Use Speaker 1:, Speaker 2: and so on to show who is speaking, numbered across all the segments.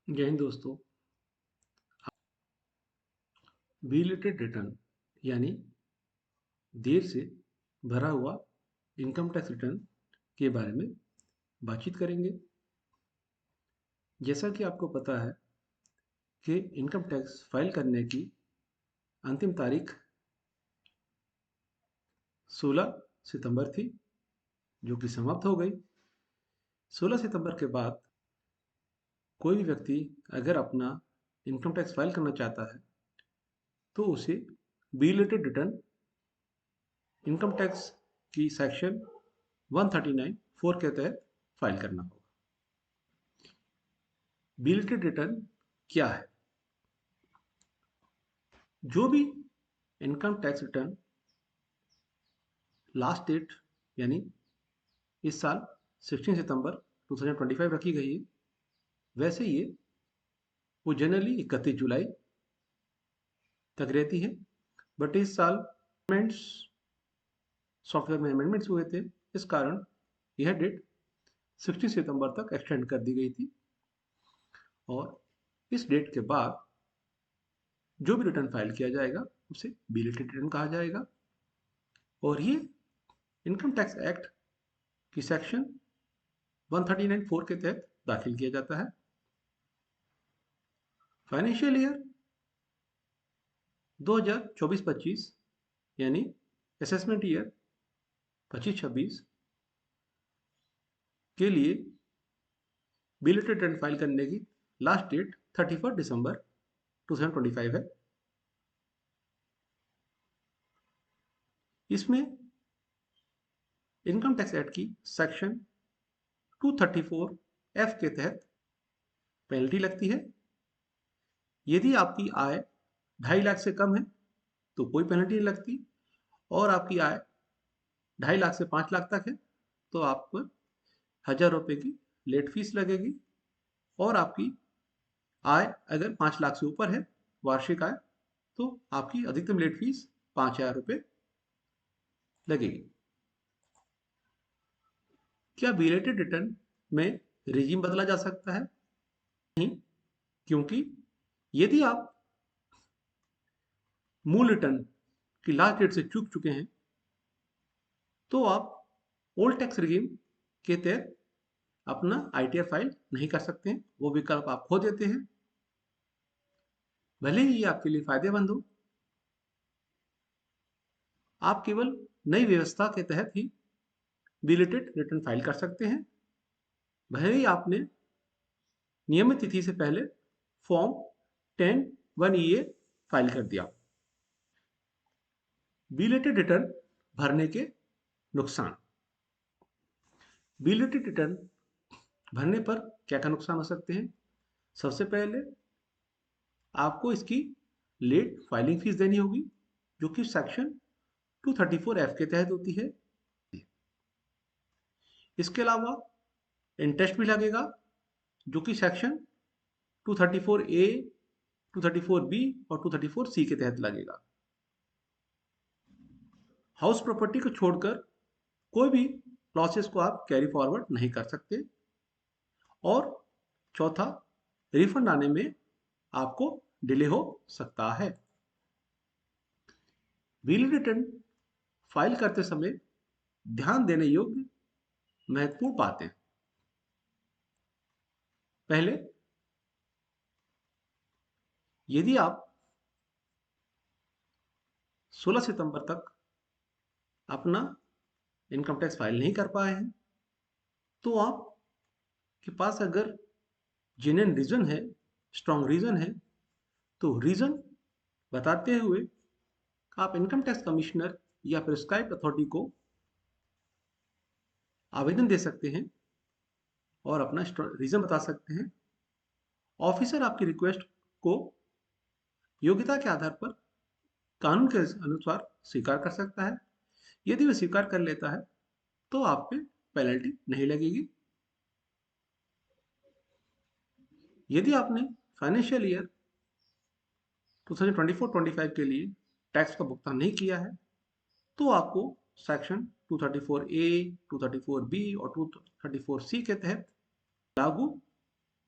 Speaker 1: जय हिंद दोस्तों। Belated return यानी देर से भरा हुआ इनकम टैक्स रिटर्न के बारे में बातचीत करेंगे। जैसा कि आपको पता है कि इनकम टैक्स फाइल करने की अंतिम तारीख 16 सितंबर थी, जो कि समाप्त हो गई। 16 सितंबर के बाद कोई भी व्यक्ति अगर अपना इनकम टैक्स फाइल करना चाहता है तो उसे बिलेटेड रिटर्न इनकम टैक्स की सेक्शन 139(4) के तहत फाइल करना होगा। बिलेटेड रिटर्न क्या है? जो भी income tax return last date यानी इस साल 16 सितंबर 2025 रखी गई है, वैसे ये वो जनरली 31 जुलाई तक रहती है। बट इस साल अमेंडमेंट्स सॉफ्टवेयर में अमेंडमेंट्स हुए थे, इस कारण यह डेट 16 सितंबर तक एक्सटेंड कर दी गई थी। और इस डेट के बाद जो भी रिटर्न फाइल किया जाएगा उसे बिलेटेड रिटर्न कहा जाएगा। और ये इनकम टैक्स एक्ट की सेक्शन 139(4) के तहत दाखिल किया जाता है। फाइनेंशियल ईयर 2024-25 यानी असेसमेंट ईयर 25-26 के लिए बिलेटेड रिटर्न फाइल करने की लास्ट डेट 31 दिसंबर 2025 है। इसमें इनकम टैक्स एक्ट की सेक्शन 234(f) के तहत पेनल्टी लगती है। यदि आपकी आय 2.5 लाख से कम है तो कोई पेनल्टी नहीं लगती, और आपकी आय 2.5 लाख से 5 लाख तक है तो आप पर 1,000 रुपये की लेट फीस लगेगी। और आपकी आय अगर 5 लाख से ऊपर है वार्षिक आय, तो आपकी अधिकतम लेट फीस 5,000 रुपये लगेगी। क्या बिलेटेड रिटर्न में रिजीम बदला जा सकता है? नहीं, क्योंकि यदि आप मूल रिटर्न की लास्ट डेट से चूक चुके हैं तो आप ओल्ड टैक्स रिजीम के तहत अपना आईटीआर फाइल नहीं कर सकते हैं। वो विकल्प आप खो देते हैं। भले ही ये आपके लिए फायदेमंद हो, आप केवल नई व्यवस्था के तहत ही बिलेटेड रिटर्न फाइल कर सकते हैं। भले ही आपने नियमित तिथि से पहले फॉर्म 10(1)(EA फाइल कर दिया। बिलेटेड रिटर्न भरने के नुकसान। बिलेटेड रिटर्न भरने पर क्या क्या नुकसान हो सकते हैं? सबसे पहले आपको इसकी लेट फाइलिंग फीस देनी होगी, जो कि सेक्शन 234(f) के तहत होती है। इसके अलावा इंटरेस्ट भी लगेगा, जो कि सेक्शन 234(a), 234(b) और 234(c) के तहत लगेगा। हाउस प्रॉपर्टी को छोड़कर कोई भी लॉसेस को आप कैरी फॉरवर्ड नहीं कर सकते। और चौथा, रिफंड आने में आपको डिले हो सकता है। बिल रिटर्न फाइल करते समय ध्यान देने योग्य महत्वपूर्ण बातें। पहले, यदि आप 16 सितंबर तक अपना इनकम टैक्स फाइल नहीं कर पाए हैं तो आपके पास अगर जेन्युइन रीजन है, स्ट्रॉन्ग रीजन है, तो रीजन बताते हुए आप इनकम टैक्स कमिश्नर या प्रिस्क्राइब अथॉरिटी को आवेदन दे सकते हैं और अपना रीजन बता सकते हैं। ऑफिसर आपकी रिक्वेस्ट को योग्यता के आधार पर कानून के अनुसार स्वीकार कर सकता है। यदि वह स्वीकार कर लेता है तो आप पे पेनल्टी नहीं लगेगी। यदि आपने फाइनेंशियल ईयर 2024-25 के लिए टैक्स का भुगतान नहीं किया है तो आपको सेक्शन 234(a), 234(b) और 234(c) के तहत लागू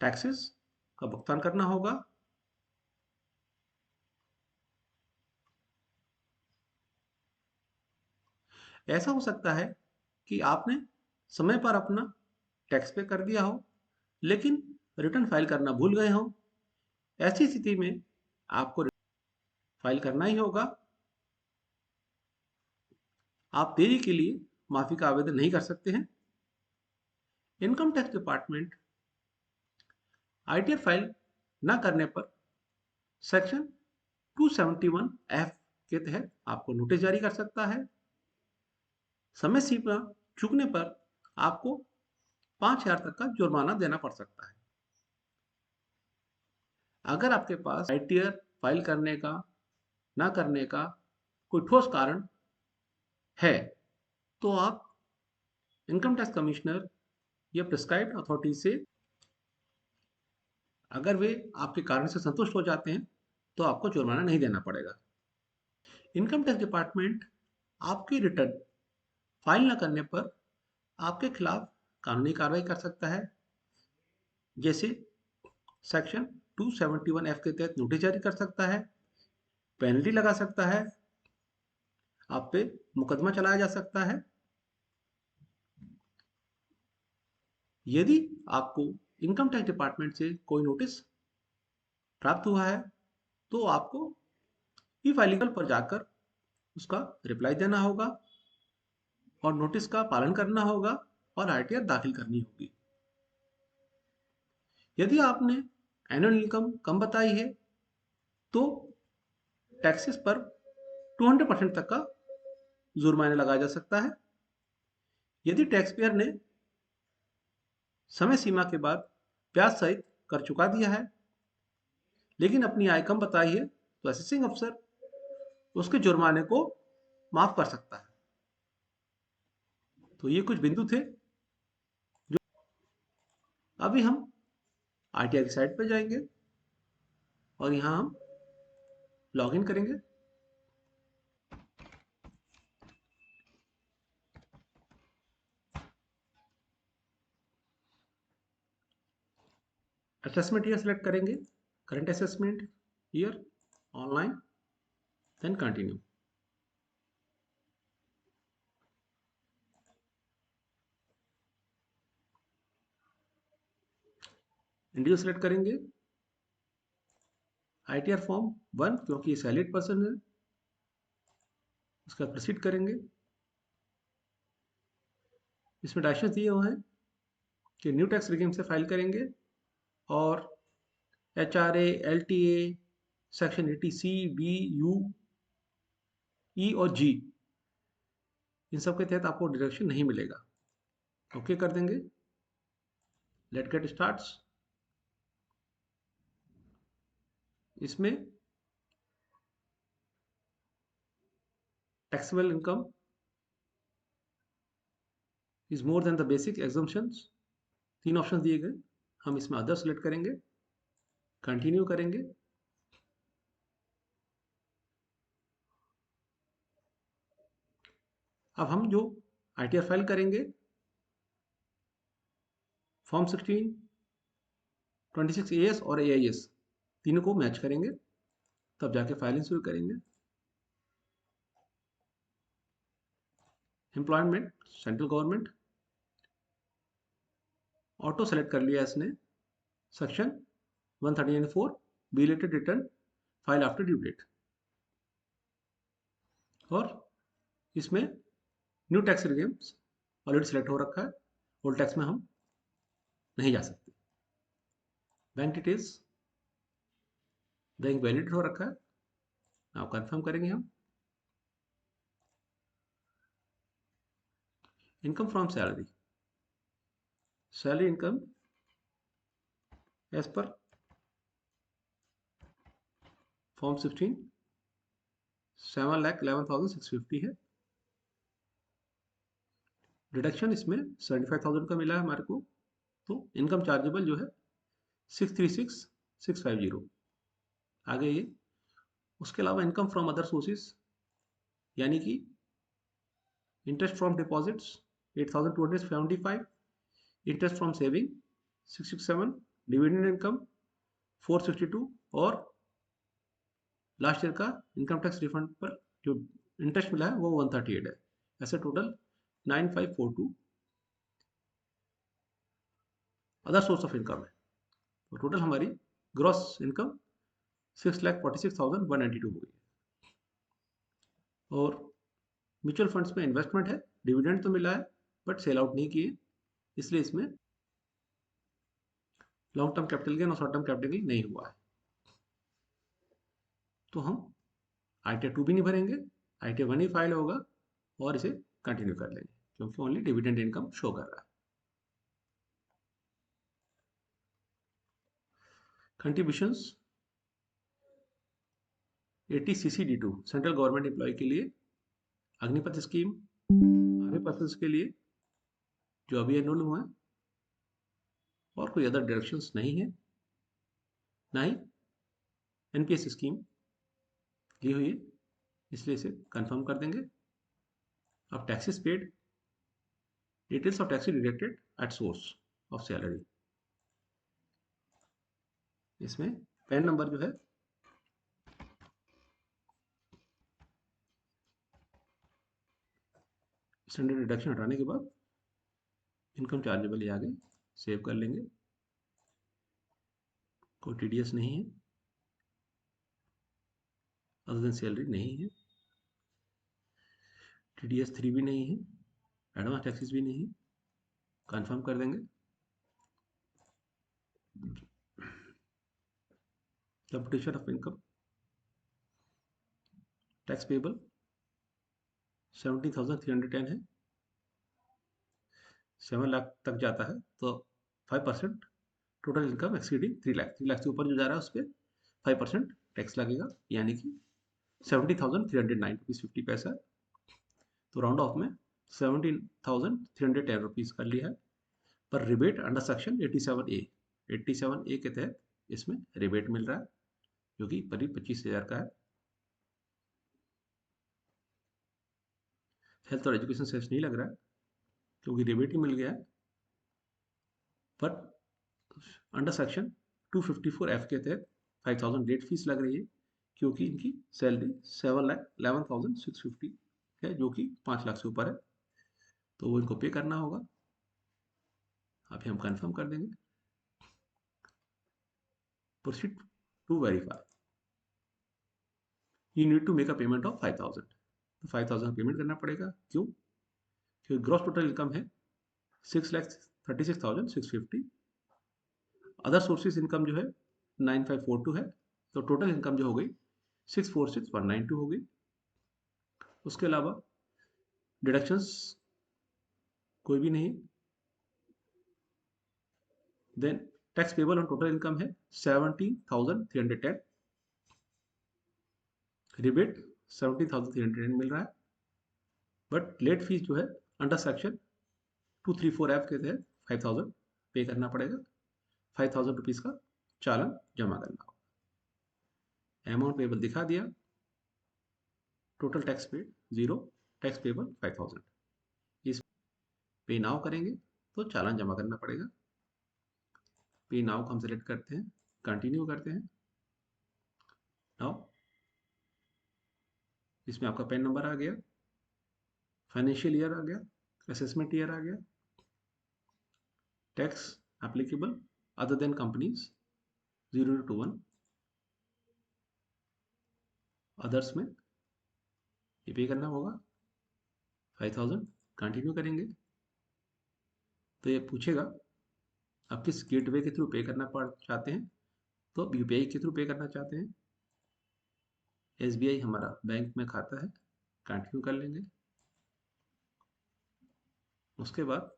Speaker 1: टैक्सेस का भुगतान करना होगा। ऐसा हो सकता है कि आपने समय पर अपना टैक्स पे कर दिया हो, लेकिन रिटर्न फाइल करना भूल गए हो। ऐसी स्थिति में आपको फाइल करना ही होगा। आप देरी के लिए माफी का आवेदन नहीं कर सकते हैं। Income tax department ITR file न करने पर सेक्शन 271F के तहत आपको नोटिस जारी कर सकता है। समय सीमा चूकने पर आपको 5,000 तक का जुर्माना देना पड़ सकता है। अगर आपके पास आईटीआर फाइल करने का ना करने का कोई ठोस कारण है, तो आप इनकम टैक्स कमिश्नर या प्रिस्क्राइब्ड अथॉरिटी से, अगर वे आपके कारण से संतुष्ट हो जाते हैं, तो आपको जुर्माना नहीं देना पड़ेगा। इनकम टैक्स डिपार्टमेंट आपकी रिटर्न फाइल न करने पर आपके खिलाफ कानूनी कार्रवाई कर सकता है, जैसे सेक्शन 271F के तहत नोटिस जारी कर सकता है, पेनल्टी लगा सकता है, आप पे मुकदमा चलाया जा सकता है। यदि आपको इनकम टैक्स डिपार्टमेंट से कोई नोटिस प्राप्त हुआ है, तो आपको ई फाइलिंग पर जाकर उसका रिप्लाई देना होगा और नोटिस का पालन करना होगा और आईटीआर दाखिल करनी होगी। यदि आपने एनुअल इनकम कम बताई है, तो टैक्सेस पर 200% तक का जुर्माना लगाया जा सकता है। यदि टैक्स पेयर ने समय सीमा के बाद ब्याज सहित कर चुका दिया है, लेकिन अपनी आय कम बताई है, तो असेसिंग अफसर उसके जुर्माने को माफ कर सकता है। तो ये कुछ बिंदु थे जो अभी हम आरटीआई की साइट पर जाएंगे और यहाँ हम लॉगिन करेंगे। असेसमेंट ईयर सेलेक्ट करेंगे, current assessment year, online, then continue. Individual select करेंगे, आईटीआर फॉर्म 1 क्योंकि ये सैलरीड पर्सन है, उसका प्रोसीड करेंगे। इसमें डायरेक्शंस दिए हुए हैं कि न्यू टैक्स रिगीम से फाइल करेंगे और HRA, LTA, section 80C, B, U, E और G, इन सब के तहत आपको डिडक्शन नहीं मिलेगा। ओके कर देंगे। Let get starts. इसमें taxable income is more than the basic exemptions, 3 option दिए गए। हम इसमें अदर सेलेक्ट करेंगे, कंटिन्यू करेंगे। अब हम जो आईटीआर फाइल करेंगे, फॉर्म 16, 26AS और AIS तीनों को मैच करेंगे, तब जाके फाइलिंग शुरू करेंगे। Employment central government auto select कर लिया इसने। Section 139(4) belated return file after due date, और इसमें new tax regimes already select हो रखा है, ओल्ड टैक्स में हम नहीं जा सकते। बैंक डिटेल्स बैंक वैलिड हो रखा है, आप कंफर्म करेंगे हम। Income from salary, salary income as per form 16 7,11,650 है। डिडक्शन इसमें 75,000 का मिला है हमारे को, तो इनकम चार्जेबल जो है 636,650 आगे ये। उसके अलावा इनकम फ्रॉम अदर सोर्सेज, यानी कि interest from deposits 8,275, interest from saving 667, dividend income 462 और लास्ट ईयर का इनकम टैक्स रिफंड पर जो इंटरेस्ट मिला है वो 138 है। ऐसे total 9542 other source of income है। तो टोटल हमारी ग्रॉस इनकम 6,46,192 हो गई है। और म्यूचुअल फंड्स में इन्वेस्टमेंट है, डिविडेंड तो मिला है बट सेल आउट नहीं किए, इसलिए इसमें लॉन्ग टर्म कैपिटल गेन और शॉर्ट टर्म कैपिटल गेन नहीं हुआ है। तो हम ITR 2 भी नहीं भरेंगे, ITR 1 ही फाइल होगा और इसे कंटिन्यू कर लेंगे क्योंकि ओनली डिविडेंड इनकम शो कर रहा है। Contributions 80CC-D2 central government employ के लिए, अग्निपथ स्कीम आर्मी पर्पस के लिए जो अभी एनरोल हुआ है, और कोई अदर डायरेक्शंस नहीं है, ना ही NPS स्कीम ली हुई है, इसलिए इसे कंफर्म कर देंगे। अब taxes paid, details of taxes deducted at source of salary, इसमें पैन नंबर जो है स्टैंडर्ड डिडक्शन हटाने के बाद इनकम चार्जेबल ये आगे सेव कर लेंगे। कोई TDS नहीं है, अदर देन सैलरी नहीं है, TDS 3 भी नहीं है, एडवांस टैक्सेस भी नहीं है, कंफर्म कर देंगे। Computation of income, tax payable 17,310 है, 7 लाख तक जाता है तो 5% total income exceeding 3 lakh, 3 lakh से ऊपर जो जा रहा है उस पर 5% टैक्स लगेगा, यानी कि 70,309 रुपीज़ 50 पैसा। तो राउंड ऑफ में 17,310 रुपीज़ कर लिया है। पर रिबेट अंडर सेक्शन 87A के तहत इसमें रिबेट मिल रहा है जो कि करीब 25,000 का है। हेल्थ और एजुकेशन सेस नहीं लग रहा है क्योंकि रिबेट ही मिल गया है। बट अंडर सेक्शन 254F के तहत 5,000 लेट फीस लग रही है क्योंकि इनकी सैलरी 7,11,650 है जो कि 5 लाख से ऊपर है, तो वो इनको पे करना होगा। अभी हम कंफर्म कर देंगे। Proceed to verify, you need to make a payment of 5,000, तो 5,000 पेमेंट करना पड़ेगा। क्यों? क्योंकि ग्रॉस टोटल इनकम है 6,36,650, अदर सोर्सेज इनकम जो है 9,542 है, तो टोटल इनकम जो हो गई 6,46,192 हो गई। उसके अलावा डिडक्शंस कोई भी नहीं। Then tax payable on total income है 17,310, रिबेट 17,310 मिल रहा है, बट लेट फीस जो है अंडर सेक्शन 234F के तहत 5,000 पे करना पड़ेगा। 5,000 रुपीज़ का चालान जमा करना होगा। अमाउंट पेबल दिखा दिया, total tax paid 0, tax payable 5,000। इस पे नाउ करेंगे तो चालान जमा करना पड़ेगा। पे नाउ को हम सेलेक्ट करते हैं, कंटिन्यू करते हैं। नाउ इसमें आपका पैन नंबर आ गया, फाइनेंशियल ईयर आ गया, असेसमेंट ईयर आ गया, tax applicable other than companies 0 to 1, others में ये पे करना होगा 5,000। कंटिन्यू करेंगे तो ये पूछेगा आप किस गेटवे के थ्रू पे करना चाहते हैं, तो UPI के थ्रू पे करना चाहते हैं। SBI हमारा बैंक में खाता है, कंटिन्यू कर लेंगे। उसके बाद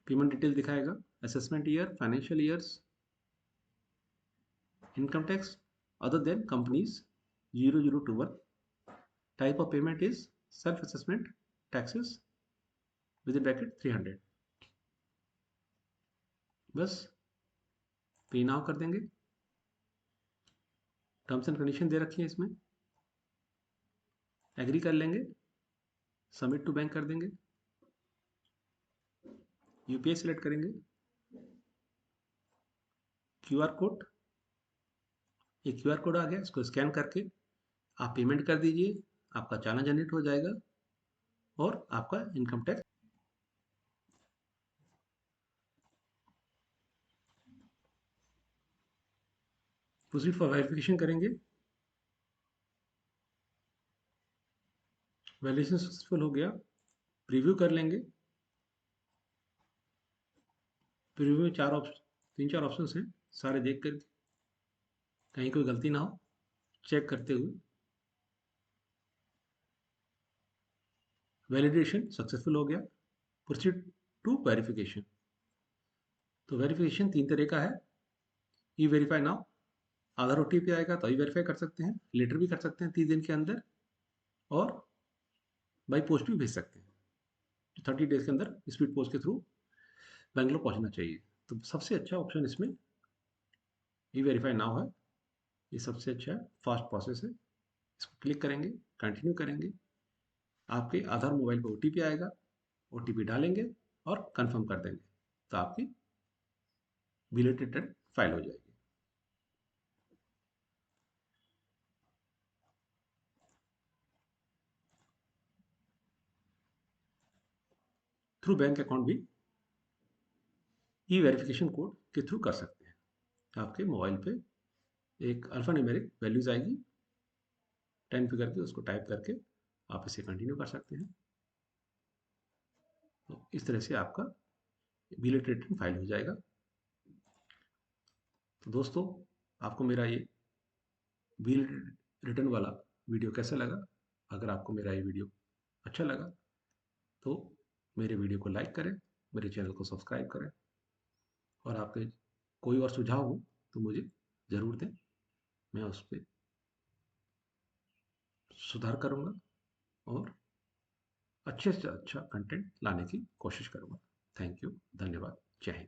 Speaker 1: पेमेंट डिटेल दिखाएगा, assessment year, financial years, income tax other than companies 0 to 1, type of payment is self assessment taxes with in bracket 300। बस पे नाउ कर देंगे। टर्म्स एंड कंडीशन दे रखी है इसमें, एग्री कर लेंगे, सबमिट टू बैंक कर देंगे, UPI सिलेक्ट करेंगे, क्यूआर कोड, ये क्यूआर कोड आ गया, इसको स्कैन करके आप पेमेंट कर दीजिए, आपका चालान जनरेट हो जाएगा और आपका income tax. Proceed for verification करेंगे। वैलिडेशन सक्सेसफुल हो गया, प्रीव्यू कर लेंगे। प्रीव्यू में तीन चार ऑप्शन हैं, सारे देख कर कहीं कोई गलती ना हो चेक करते हुए। वैलिडेशन सक्सेसफुल हो गया, प्रोसीड टू वेरिफिकेशन। तो वेरिफिकेशन तीन तरह का है। ई वेरीफाई नाउ, आधार ओटीपी आएगा तो ई वेरीफाई कर सकते हैं, लेटर भी कर सकते हैं 30 दिन के अंदर, और बाई पोस्ट भी भेज सकते हैं। 30 डेज के अंदर स्पीड पोस्ट के थ्रू बेंगलोर पहुंचना चाहिए। तो सबसे अच्छा ऑप्शन इसमें ई वेरीफाई नाउ है, ये सबसे अच्छा है, फास्ट प्रोसेस है। इसको क्लिक करेंगे, कंटिन्यू करेंगे, आपके आधार मोबाइल पर ओटीपी आएगा, ओटीपी डालेंगे और कंफर्म कर देंगे, तो आपकी बिलेटेड रिटर्न फाइल हो जाएगी। थ्रू बैंक अकाउंट भी ई वेरिफिकेशन कोड के थ्रू कर सकते हैं। आपके मोबाइल पे एक अल्फा न्यूमेरिक वैल्यूज आएगी 10 फिगर की, उसको टाइप करके आप इसे कंटिन्यू कर सकते हैं। तो इस तरह से आपका बिलेटेड रिटर्न फाइल हो जाएगा। तो दोस्तों, आपको मेरा ये बिल रिटर्न वाला वीडियो कैसा लगा? अगर आपको मेरा ये वीडियो अच्छा लगा तो मेरे वीडियो को लाइक करें, मेरे चैनल को सब्सक्राइब करें, और आपके कोई और सुझाव हो तो मुझे ज़रूर दें, मैं उस पर सुधार करूँगा और अच्छे से अच्छा कंटेंट लाने की कोशिश करूँगा। थैंक यू, धन्यवाद, जय हिंद।